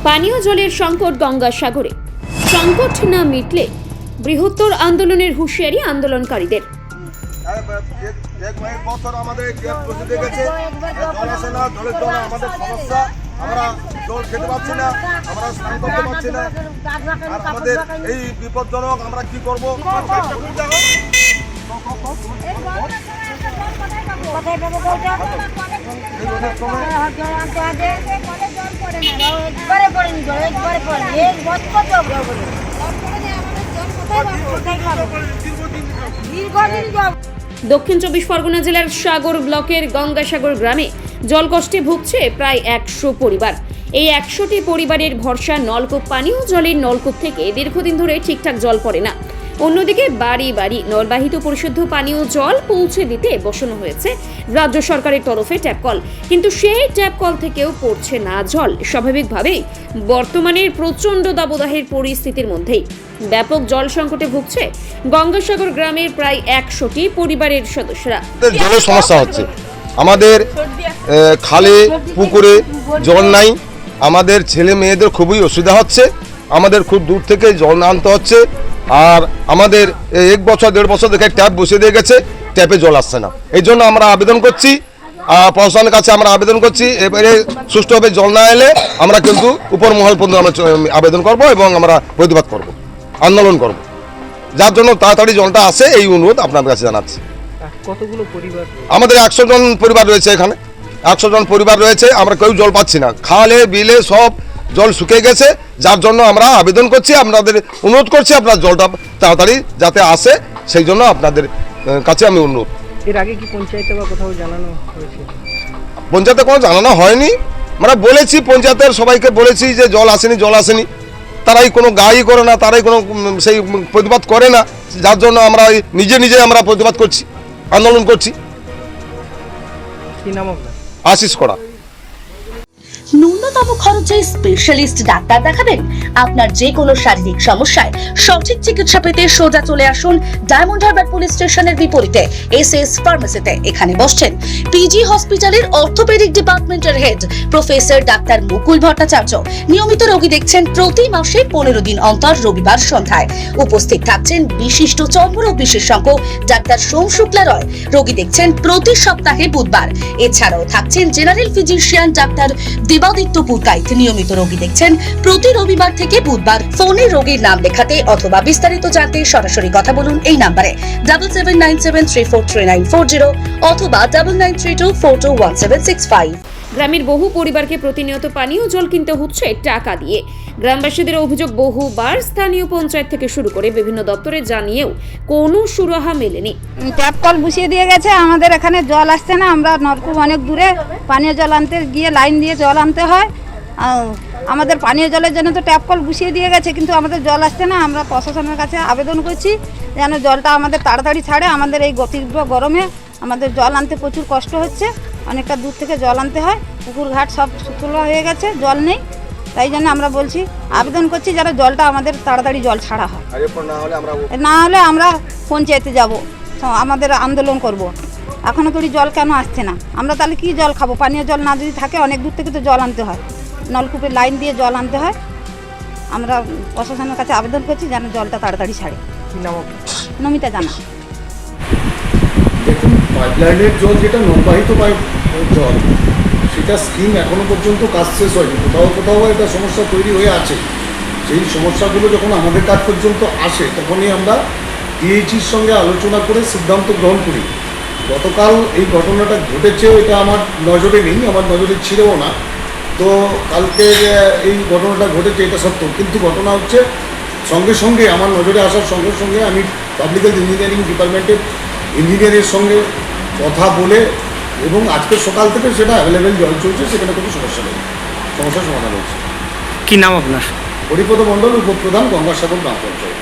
পানীয় জলের সংকট গঙ্গাসাগরে। সংকট না মিটলে বৃহত্তর আন্দোলনের হুঁশিয়ারি আন্দোলনকারীদের। আমাদের জল খেতে পাচ্ছি না, আমরা স্নান করতে পারছি না, আর আমাদের এই বিপজ্জনক। আমরা কি করবো? দক্ষিণ 24 পরগনা জেলার সাগর ব্লকের গঙ্গাসাগর গ্রামে জলকষ্টে ভুগছে প্রায় 100 পরিবার। এই 100টি পরিবারের ভরসা নলকূপ। পানীয় জলের নলকূপ থেকে দীর্ঘদিন ধরে ঠিকঠাক জল পড়ে না। অন্যদিকে বাড়ি বাড়ি নলবাহিত পরিশুদ্ধ পানীয় জল পৌঁছে দিতে বসানো হয়েছে রাজ্য সরকারের তরফে ট্যাপ কল, কিন্তু সেই ট্যাপ কল থেকেও পড়ছে না জল। স্বাভাবিকভাবেই বর্তমানের প্রচণ্ড দাবদাহের পরিস্থিতির মধ্যেই ব্যাপক জল সংকটে ভুগছে গঙ্গাসাগর গ্রামের প্রায় 100টি পরিবারের সদস্যরা। জলের সমস্যা হচ্ছে, আমাদের খালে পুকুরে জল নাই, আমাদের ছেলে মেয়েদের খুবই অসুবিধা হচ্ছে, আমাদের খুব দূর থেকে জল আনতে হচ্ছে। আর আমাদের 1 বছর 1.5 বছর থেকে ট্যাপ বসিয়ে দিয়ে গেছে, ট্যাপে জল আসছে না। এই জন্য আমরা আবেদন করছি, প্রশাসনের কাছে আমরা আবেদন করছি, এবারে সুষ্ঠুভাবে জল না এলে আমরা কিন্তু উপর মহল পর্যন্ত আমরা আবেদন করব এবং আমরা প্রতিবাদ করব, আন্দোলন করব, যার জন্য তাড়াতাড়ি জলটা আসে এই অনুরোধ আপনাদের কাছে জানাচ্ছি। কতগুলো পরিবার? আমাদের 100 জন পরিবার রয়েছে, এখানে 100 জন পরিবার রয়েছে। আমরা কেউ জল পাচ্ছি না, খালে বিলে সব জল শুকিয়ে গেছে, যার জন্য আমরা আবেদন করছি, আপনাদের অনুরোধ করছি আপনার জলটা তাড়াতাড়ি যাতে আসে, সেই জন্য আপনাদের কাছে আমি অনুরোধ। এর আগে কি পঞ্চায়েতে বা কোথাও জানানো হয়েছে? পঞ্চায়েতে কোনো জানানো হয়নি, আমরা বলেছি পঞ্চায়েতের সবাইকে বলেছি যে জল আসেনি, জল আসেনি। তারাই কোনো গাই করে না, তারাই কোনো সেই প্রতিবাদ করে না, যার জন্য আমরা নিজে নিজে আমরা প্রতিবাদ করছি, আন্দোলন করছি। কি নাম আপনার? আশিস করা। ন্যূনতম খরচে স্পেশালিস্ট ডাক্তার দেখাবেন? আপনার যে কোনো শারীরিক সমস্যায় সঠিক চিকিৎসা পেতে সোজা চলে আসুন ডায়মন্ড হারবার পুলিশ স্টেশনের বিপরীতে এসএস ফার্মেসিতে। এখানে বসছেন পিজি হসপিটালের অর্থোপেডিক ডিপার্টমেন্টের হেড প্রফেসর ডাক্তার মুকুল ভট্টাচার্য। নিয়মিত রোগী দেখছেন প্রতি মাসে 15 দিন অন্তর রবিবার সন্ধ্যায়। উপস্থিত থাকছেন বিশিষ্ট চর্মরোগ বিশেষজ্ঞ ডাক্তার সোম শুক্লা রয়। রোগী দেখছেন প্রতি সপ্তাহে বুধবার। এছাড়াও থাকছেন general physician doctor Debaditya Purkait. নিয়মিত রোগী দেখছেন প্রতি রবিবার থেকে বুধবার। ফোনে রোগীর নাম লেখাতে অথবা বিস্তারিত জানতে সরাসরি কথা বলুন এই নম্বরে 7797343940 অথবা 9932421765। গ্রামের বহু পরিবারকে প্রতিনিয়ত পানীয় জল কিনতে হচ্ছে টাকা দিয়ে। গ্রামবাসীদের অভিযোগ, বহুবার স্থানীয় পঞ্চায়েত থেকে শুরু করে বিভিন্ন দপ্তরে জানিয়েও কোনো সুরাহা মেলেনি। ট্যাপ কল বসিয়ে দিয়ে গেছে, আমাদের এখানে জল আসছে না। আমরা নলকূপ অনেক দূরে, পানীয় জল আনতে গিয়ে লাইন দিয়ে জল আনতে হয়। আমাদের পানীয় জলের জন্য তো ট্যাপ কল বসিয়ে দিয়ে গেছে, কিন্তু আমাদের জল আসছে না। আমরা প্রশাসনের কাছে আবেদন করছি যেন জলটা আমাদের তাড়াতাড়ি ছাড়ে। আমাদের এই তীব্র গরমে আমাদের জল আনতে প্রচুর কষ্ট হচ্ছে, অনেকটা দূর থেকে জল আনতে হয়। পুকুর ঘাট সব শুকনো হয়ে গেছে, জল নেই। তাই জন্য আমরা বলছি, আবেদন করছি যারা জলটা আমাদের তাড়াতাড়ি জল ছাড়া হয়, না হলে আমরা পঞ্চায়েতে যাব, আমাদের আন্দোলন করব। এখনও তোরই জল কেন আসছে না? আমরা তাহলে কি জল খাবো? পানীয় জল না যদি থাকে, অনেক দূর থেকে তো জল আনতে হয়, নলকূপের লাইন দিয়ে জল আনতে হয়। আমরা প্রশাসনের কাছে আবেদন করছি যেন জলটা তাড়াতাড়ি ছাড়ে। নমিতা জানা। দেখুন, পাইপলাইনের জল যেটা নলবাহিত পাইপ জল, সেটা স্কিম এখনো পর্যন্ত কাজ শেষ হয়নি। কোথাও কোথাও এটা সমস্যা তৈরি হয়ে আছে। সেই সমস্যাগুলো যখন আমাদের কাজ পর্যন্ত আসে, তখনই আমরা ডিএইচির সঙ্গে আলোচনা করে সিদ্ধান্ত গ্রহণ করি। গতকাল এই ঘটনাটা ঘটেছে, এটা আমার নজরে নেই, আমার নজরে ছিলও না। তো কালকে এই ঘটনাটা ঘটেছে, এটা সত্য। কিন্তু ঘটনা হচ্ছে সঙ্গে সঙ্গে আমার নজরে আসার সঙ্গে সঙ্গে আমি পাবলিক হেলথ ইঞ্জিনিয়ারিং ডিপার্টমেন্টের ইঞ্জিনিয়ারের সঙ্গে কথা বলে, এবং আজকে সকাল থেকে সেটা অ্যাভেলেবেল জল চলছে, সেখানে কোনো সমস্যা নেই, সমস্যার সমাধান হচ্ছে। কি নাম আপনার? হরিপদ মণ্ডল, উপপ্রধান, গঙ্গাসাগর গ্রাম পঞ্চায়েত।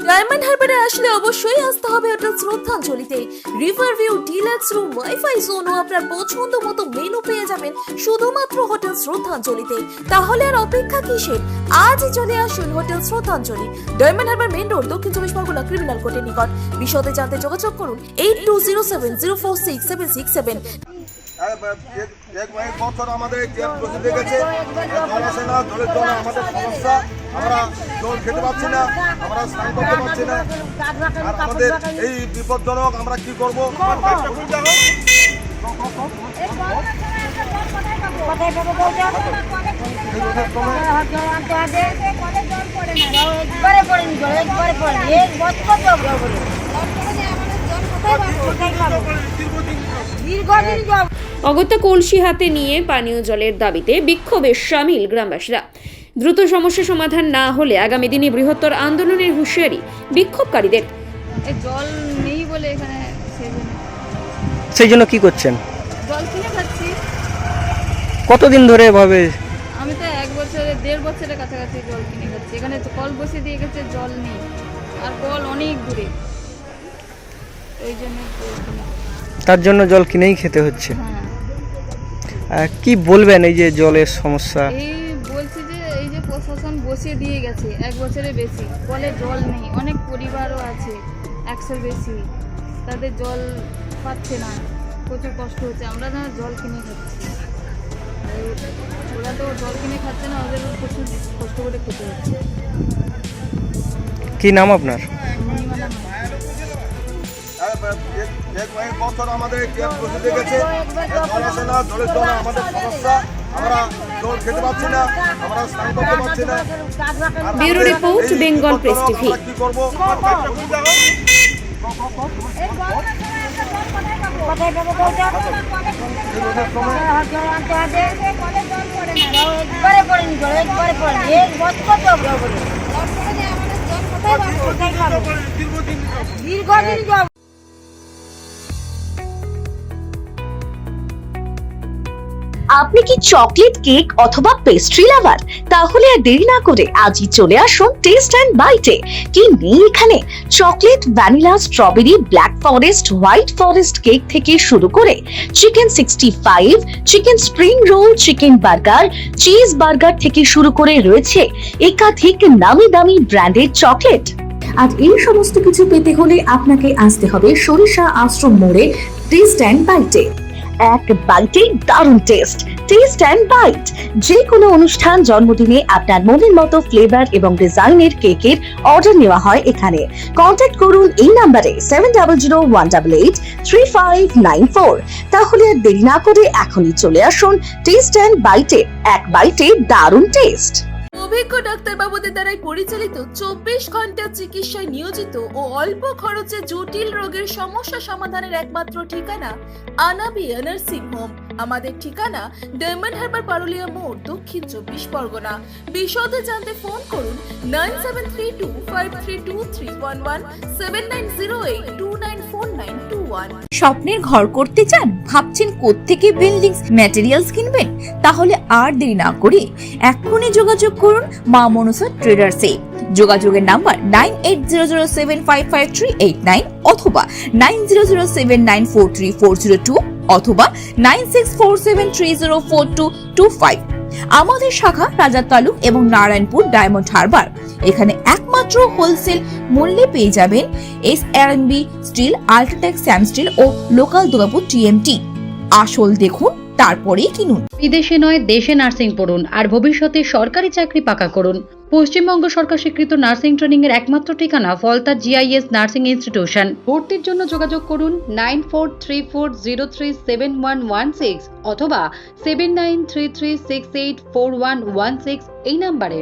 ডায়মন্ড হারবারে আসলে অবশ্যই আসতে হবে হোটেল শ্রদ্ধাঞ্জলিতে। River view, deluxe room, wifi zone ও আপনার পছন্দ মতো মেনু পেয়ে যাবেন শুধুমাত্র হোটেল শ্রদ্ধাঞ্জলিতে। তাহলে আর অপেক্ষা কিসের? আজই চলে আসুন হোটেল শ্রদ্ধাঞ্জলি, ডায়মন্ড হারবার মেন রোড, দক্ষিণ 24 পরগনা, ক্রিমিনাল কোর্টের নিকট। বিশদে জানতে যোগাযোগ করুন 8207046767। এক বছর আমাদের ক্যাব বসে দেখেছে, জল আসে না, জলের জন্য আমাদের সমস্যা, আমরা জল খেতে পাচ্ছি না, আমরা স্নান করতে পারছি না, আর আমাদের এই বিপজ্জনক, আমরা কি করবো? অগত্যা কলসি হাতে নিয়ে পানীয় জলের দাবিতে বিক্ষোভে সামিল গ্রামবাসীরা। দ্রুত সমস্যা সমাধান না হলে আগামী দিনে বৃহত্তর আন্দোলনের হুঁশিয়ারি বিক্ষোভকারীদের। জল নেই বলে এখানে সেই জন্য কি করছেন? জল কিনে খাচ্ছি। কতদিন ধরে এভাবে? আমি তো 1.5 বছরের কাছাকাছি জল কিনে খাচ্ছি। এখানে তো কল বসে দিয়ে গেছে, জল নেই, আর কল অনেক দূরে, এই জন্য তার জন্য জল কিনেই খেতে হচ্ছে। হ্যাঁ, কি বলবেন এই যে জলের সমস্যা? এই বলছি যে এই যে প্রশাসন বসিয়ে দিয়ে গেছে 1 বছরের বেশি, কলে জল নেই, অনেক পরিবারও আছে 100 বেশি, তাদের জল পাচ্ছে না, প্রচুর কষ্ট হচ্ছে। আমরা না জল কিনে খাচ্ছি, ওরা তো জল কিনে খাচ্ছে না, ওদের প্রচুর কষ্ট করে খেতে হচ্ছে। কি নাম আপনার? এক বছর আমাদের ক্যাব বসে দেখেছে, জল আসে না, জলের জন্য আমাদের সমস্যা, আমরা জল খেতে পাচ্ছি না, আমরা স্নান করতে পারছি না, আর bureau report, Bengal press TV. আমরা কি করবো? আপনি কি চকলেট, কেক অথবা পেস্ট্রি লাভার? তাহলে আর দেরি না করে আজই চলে আসুন টেস্ট অ্যান্ড বাইটে। কি নেই এখানে? Chocolate, vanilla, strawberry, black forest, white forest cake থেকে শুরু করে chicken 65, chicken spring roll, chicken burger, cheese burger থেকে শুরু করে রয়েছে একাধিক নামি দামি ব্র্যান্ডের চকলেট। আর এই সমস্ত কিছু পেতে হলে আপনাকে আসতে হবে সরিষা আশ্রম মোড়ে টেস্ট অ্যান্ড বাইটে। এক বাইটে দারুণ টেস্ট। টেস্ট অ্যান্ড বাইট, যে কোনো অনুষ্ঠান, জন্মদিনে আপনার মনের মতো ফ্লেভার এবং ডিজাইনের কেকের অর্ডার নেওয়া হয় এখানে। কন্ট্যাক্ট করুন এই নাম্বারে 7001883594। তাহলে আর দেরি না করে এখনই চলে আসুন টেস্ট অ্যান্ড বাইটে। এক বাইটে দারুণ টেস্ট। অভিজ্ঞ ডাক্তারবাবুদের দ্বারাই পরিচালিত 24 ঘন্টা চিকিৎসায় নিয়োজিত ও অল্প খরচে জটিল রোগের সমস্যা সমাধানের একমাত্র ঠিকানা আনাবিয়া নার্সিং হোম। আমাদের ঠিকানা ডায়মন্ড হারবার, পারুলিয়া মোড়, দক্ষিণ 24 পরগনা। বিশদে জানতে ফোন করুন 9732532311, 7908294921। স্বপ্নের ঘর করতে চান? ভাবছেন কোত্থেকে বিল্ডিংস ম্যাটেরিয়ালস কিনবেন? তাহলে আর দেরি না করে এক্ষুনি যোগাযোগ করুন মা মনসা ট্রেডার্সে। যোগাযোগের নাম্বার 9800755389 অথবা 9007943402 অথবা 9647304225। আমাদের শাখা রাজা তালুক এবং নারায়ণপুর, ডায়মন্ড হারবার। এখানে একমাত্র হোলসেল মূল্যে পেয়ে যাবেন SRMB steel, UltraTech Sam steel ও লোকাল দুর্গাপুর TMT। আসল দেখুন, তারপরেই কিনুন। বিদেশে নয়, দেশে নার্সিং পড়ুন আর ভবিষ্যতে সরকারি চাকরি পাকা করুন। পশ্চিমবঙ্গ সরকার স্বীকৃত নার্সিং ট্রেনিং এর একমাত্র ঠিকানা ফলতা GIS নার্সিং ইনস্টিটিউশন। ভর্তির জন্য যোগাযোগ করুন 9434037116 অথবা 7933684116 এই নাম্বারে।